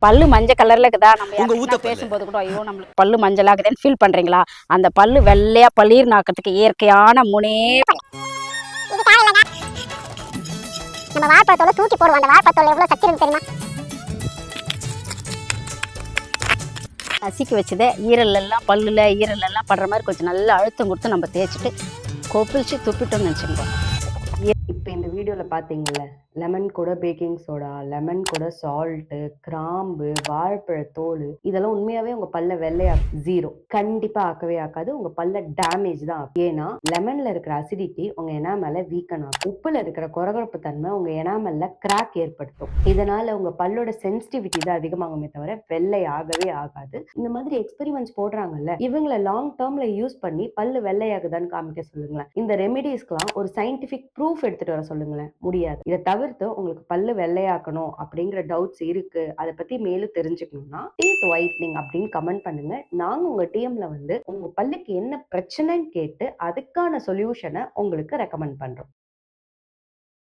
பல்லு மஞ்சள் கலர்ல இருக்குதா? நம்ம உங்க ஊத்த யார்கிட்டனா பல்லு. பேசும்போது கூட ஐயோ நம்மளுக்கு பல்லு மஞ்சளா இருக்குதுன்னு ஃபீல் பண்றீங்களா? அந்த பல்லு வெள்ளையா பளீர்னு ஆக்கறதுக்கு இயற்கையான இது தேவையில்லைங்க. நம்ம வாழைப்பழத்தோட தூக்கி போடுவோம். அந்த வாழைப்பழத்தோட எவ்வளவு சக்தி இருக்கு தெரியுமா? நசுக்கி வச்சதை பல்லுல ஈரலெல்லாம் படுற மாதிரி கொஞ்சம் நல்லா அழுத்தம் கொடுத்து நம்ம தேய்ச்சிட்டு கொப்பிளிச்சு துப்பிட்டோம்னு நினச்சிக்கோ. இப்போ இந்த வீடியோவில் பார்த்தீங்கல்ல, லெமன் கூட பேக்கிங் சோடா, லெமன் கூட சால்ட்டு, கிராம்பு, வாழைப்பழத்தோல் இதெல்லாம் உண்மையாகவே உங்கள் பல்ல வெள்ளையா ஜீரோ கண்டிப்பாக ஆக்கவே ஆக்காது. உங்கள் பல்ல டேமேஜ் தான். ஏன்னா லெமனில் இருக்கிற அசிடிட்டி உங்கள் எனாமலை வீக்கன் ஆகும். உப்பில் இருக்கிற கொரகொரப்பு தன்மை உங்கள் எனாமலில் கிராக் ஏற்படுத்தும். இதனால் உங்கள் பல்லோட சென்சிட்டிவிட்டி தான் அதிகமாகுமே தவிர வெள்ளை ஆகவே ஆகாது. இந்த மாதிரி எக்ஸ்பெரிமெண்ட்ஸ் போடுறாங்கல்ல, இவங்களை லாங் டேர்மில் யூஸ் பண்ணி பல்லு வெள்ளையாகுதான்னு காமிக்க சொல்லுங்களேன். இந்த ரெமிடிஸ்க்கெலாம் ஒரு சயின்டிஃபிக் ப்ரூஃப் எடுத்துட்டு வர சொல்லுங்களேன். முடியாது. இதை தவிர்த்து உங்களுக்கு பல்லு வெள்ளையாக்கணும் அப்படிங்கிற டவுட்ஸ் இருக்கு, அதை பத்தி மேலும் தெரிஞ்சுக்கணும்னா டீத் ஒயிட்னிங் அப்படின்னு கமெண்ட் பண்ணுங்க. நாங்க உங்க டிஎம்ல வந்து உங்க பல்லுக்கு என்ன பிரச்சனைன்னு கேட்டு அதுக்கான சொல்யூஷனை உங்களுக்கு ரெக்கமெண்ட் பண்றோம்.